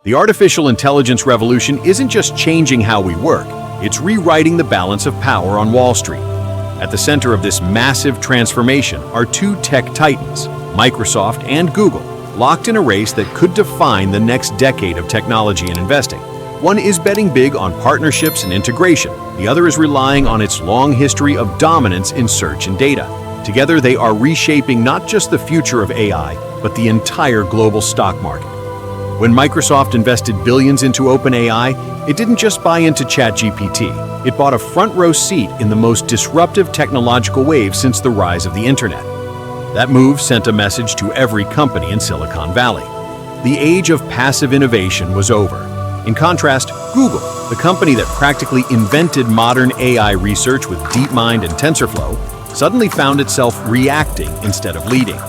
The artificial intelligence revolution isn't just changing how we work, it's rewriting the balance of power on Wall Street. At the center of this massive transformation are two tech titans, Microsoft and Google, locked in a race that could define the next decade of technology and investing. One is betting big on partnerships and integration. The other is relying on its long history of dominance in search and data. Together, they are reshaping not just the future of AI, but the entire global stock market. When Microsoft invested billions into OpenAI, it didn't just buy into ChatGPT. It bought a front-row seat in the most disruptive technological wave since the rise of the internet. That move sent a message to every company in Silicon Valley. The age of passive innovation was over. In contrast, Google, the company that practically invented modern AI research with DeepMind and TensorFlow, suddenly found itself reacting instead of leading.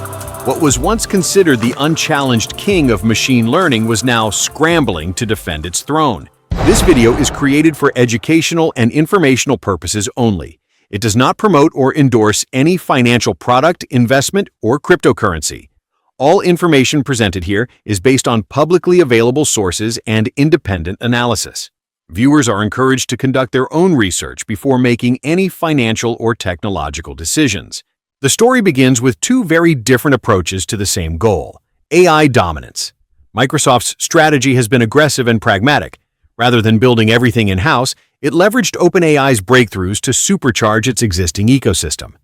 What was once considered the unchallenged king of machine learning was now scrambling to defend its throne. This video is created for educational and informational purposes only. It does not promote or endorse any financial product, investment, or cryptocurrency. All information presented here is based on publicly available sources and independent analysis. Viewers are encouraged to conduct their own research before making any financial or technological decisions. The story begins with two very different approaches to the same goal: AI dominance. Microsoft's strategy has been aggressive and pragmatic. Rather than building everything in-house, it leveraged OpenAI's breakthroughs to supercharge its existing ecosystem.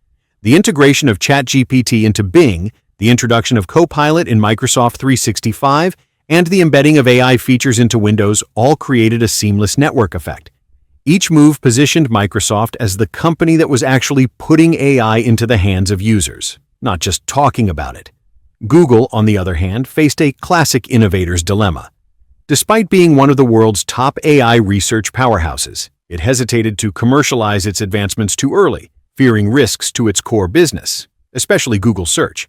The integration of ChatGPT into Bing, the introduction of Copilot in Microsoft 365, and the embedding of AI features into Windows all created a seamless network effect. Each move positioned Microsoft as the company that was actually putting AI into the hands of users, not just talking about it. Google, on the other hand, faced a classic innovator's dilemma. Despite being one of the world's top AI research powerhouses, it hesitated to commercialize its advancements too early, fearing risks to its core business, especially Google Search.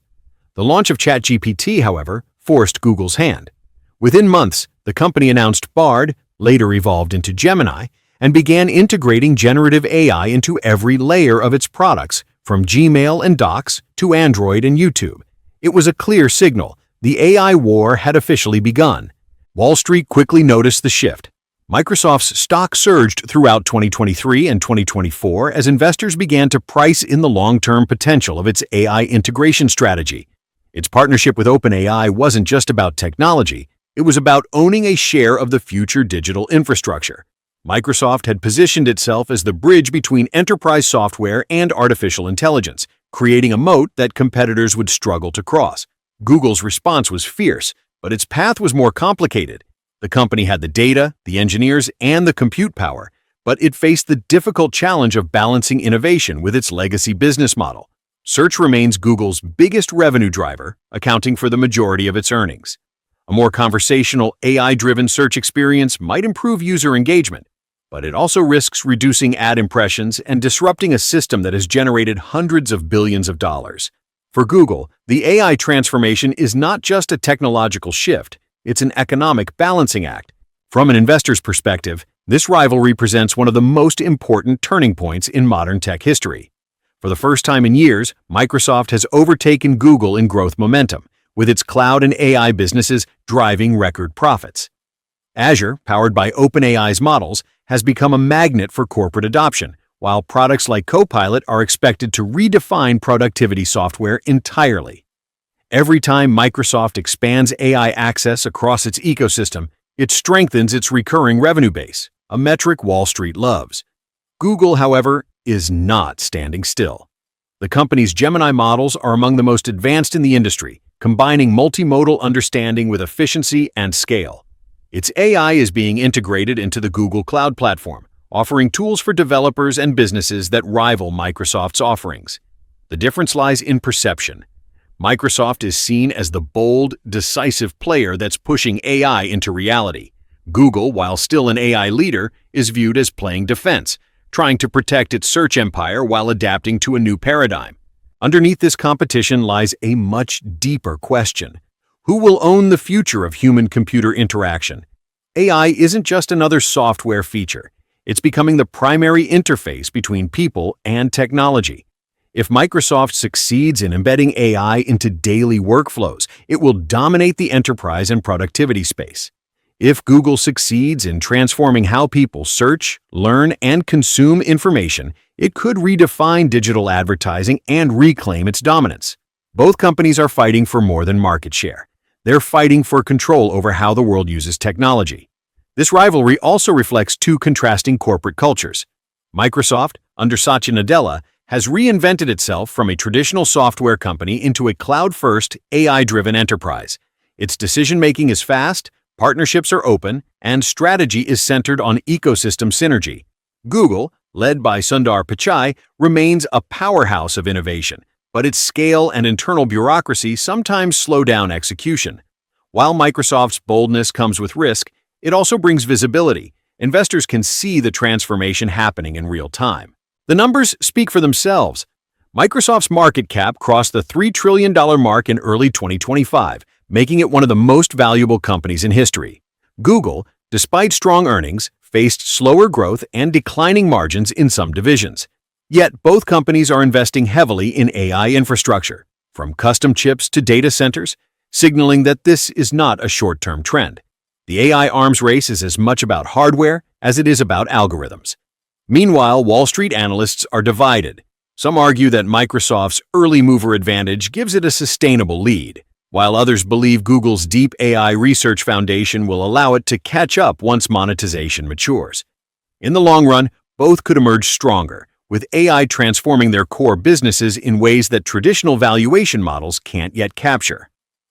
The launch of ChatGPT, however, forced Google's hand. Within months, the company announced Bard, later evolved into Gemini, and began integrating generative AI into every layer of its products, from Gmail and Docs to Android and YouTube. It was a clear signal. The AI war had officially begun. Wall Street quickly noticed the shift. Microsoft's stock surged throughout 2023 and 2024 as investors began to price in the long-term potential of its AI integration strategy. Its partnership with OpenAI wasn't just about technology, it was about owning a share of the future digital infrastructure. Microsoft had positioned itself as the bridge between enterprise software and artificial intelligence, creating a moat that competitors would struggle to cross. Google's response was fierce, but its path was more complicated. The company had the data, the engineers, and the compute power, but it faced the difficult challenge of balancing innovation with its legacy business model. Search remains Google's biggest revenue driver, accounting for the majority of its earnings. A more conversational, AI-driven search experience might improve user engagement, but it also risks reducing ad impressions and disrupting a system that has generated hundreds of billions of dollars. For Google, the AI transformation is not just a technological shift, it's an economic balancing act. From an investor's perspective, this rivalry presents one of the most important turning points in modern tech history. For the first time in years, Microsoft has overtaken Google in growth momentum, with its cloud and AI businesses driving record profits. Azure, powered by OpenAI's models, has become a magnet for corporate adoption, while products like Copilot are expected to redefine productivity software entirely. Every time Microsoft expands AI access across its ecosystem, it strengthens its recurring revenue base, a metric Wall Street loves. Google, however, is not standing still. The company's Gemini models are among the most advanced in the industry, combining multimodal understanding with efficiency and scale. Its AI is being integrated into the Google Cloud platform, offering tools for developers and businesses that rival Microsoft's offerings. The difference lies in perception. Microsoft is seen as the bold, decisive player that's pushing AI into reality. Google, while still an AI leader, is viewed as playing defense, trying to protect its search empire while adapting to a new paradigm. Underneath this competition lies a much deeper question. Who will own the future of human-computer interaction? AI isn't just another software feature. It's becoming the primary interface between people and technology. If Microsoft succeeds in embedding AI into daily workflows, it will dominate the enterprise and productivity space. If Google succeeds in transforming how people search, learn, and consume information, it could redefine digital advertising and reclaim its dominance. Both companies are fighting for more than market share. They're fighting for control over how the world uses technology. This rivalry also reflects two contrasting corporate cultures. Microsoft, under Satya Nadella, has reinvented itself from a traditional software company into a cloud-first, AI-driven enterprise. Its decision-making is fast, partnerships are open, and strategy is centered on ecosystem synergy. Google, led by Sundar Pichai, remains a powerhouse of innovation, but its scale and internal bureaucracy sometimes slow down execution. While Microsoft's boldness comes with risk, it also brings visibility. Investors can see the transformation happening in real time. The numbers speak for themselves. Microsoft's market cap crossed the $3 trillion mark in early 2025, making it one of the most valuable companies in history. Google, despite strong earnings, faced slower growth and declining margins in some divisions. Yet both companies are investing heavily in AI infrastructure, from custom chips to data centers, signaling that this is not a short-term trend. The AI arms race is as much about hardware as it is about algorithms. Meanwhile, Wall Street analysts are divided. Some argue that Microsoft's early mover advantage gives it a sustainable lead, while others believe Google's deep AI research foundation will allow it to catch up once monetization matures. In the long run, both could emerge stronger, with AI transforming their core businesses in ways that traditional valuation models can't yet capture.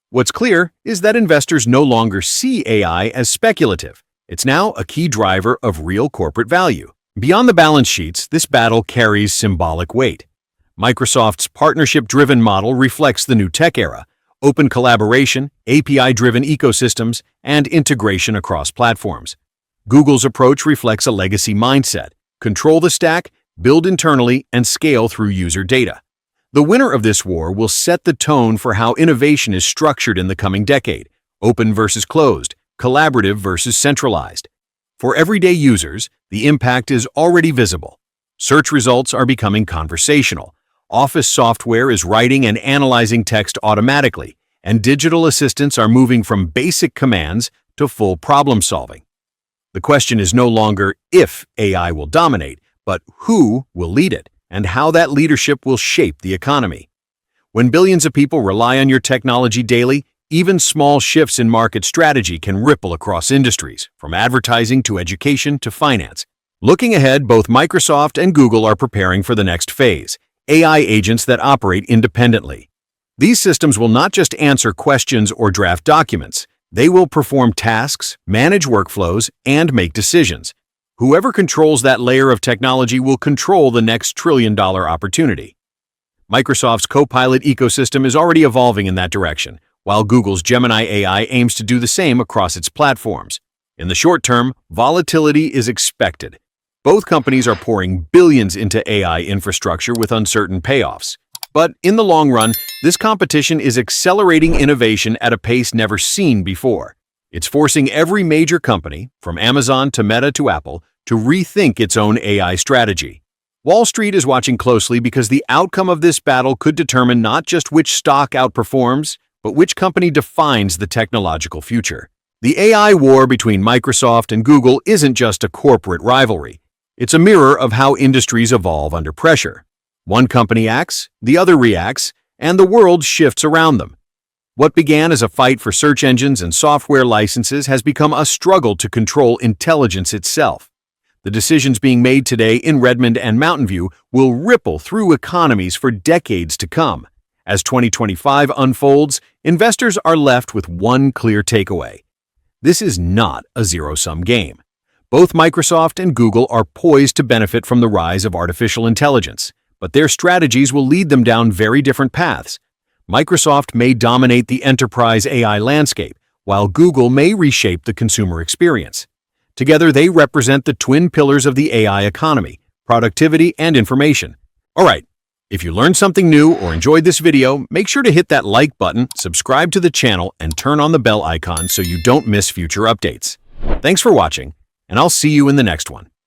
What's clear is that investors no longer see AI as speculative. It's now a key driver of real corporate value. Beyond the balance sheets, this battle carries symbolic weight. Microsoft's partnership-driven model reflects the new tech era: open collaboration, API-driven ecosystems, and integration across platforms. Google's approach reflects a legacy mindset: control the stack, build internally, and scale through user data. The winner of this war will set the tone for how innovation is structured in the coming decade: open versus closed, collaborative versus centralized. For everyday users, the impact is already visible. Search results are becoming conversational. Office software is writing and analyzing text automatically, and digital assistants are moving from basic commands to full problem solving. The question is no longer if AI will dominate, but who will lead it, and how that leadership will shape the economy. When billions of people rely on your technology daily, even small shifts in market strategy can ripple across industries, from advertising to education to finance. Looking ahead, both Microsoft and Google are preparing for the next phase: AI agents that operate independently. These systems will not just answer questions or draft documents. They will perform tasks, manage workflows, and make decisions. Whoever controls that layer of technology will control the next trillion-dollar opportunity. Microsoft's Copilot ecosystem is already evolving in that direction, while Google's Gemini AI aims to do the same across its platforms. In the short term, volatility is expected. Both companies are pouring billions into AI infrastructure with uncertain payoffs. But in the long run, this competition is accelerating innovation at a pace never seen before. It's forcing every major company, from Amazon to Meta to Apple, to rethink its own AI strategy. Wall Street is watching closely because the outcome of this battle could determine not just which stock outperforms, but which company defines the technological future. The AI war between Microsoft and Google isn't just a corporate rivalry. It's a mirror of how industries evolve under pressure. One company acts, the other reacts, and the world shifts around them. What began as a fight for search engines and software licenses has become a struggle to control intelligence itself. The decisions being made today in Redmond and Mountain View will ripple through economies for decades to come. As 2025 unfolds, investors are left with one clear takeaway: this is not a zero-sum game. Both Microsoft and Google are poised to benefit from the rise of artificial intelligence, but their strategies will lead them down very different paths. Microsoft may dominate the enterprise AI landscape, while Google may reshape the consumer experience. Together, they represent the twin pillars of the AI economy: productivity and information. All right. If you learned something new or enjoyed this video, make sure to hit that like button, subscribe to the channel, and turn on the bell icon so you don't miss future updates. Thanks for watching, and I'll see you in the next one.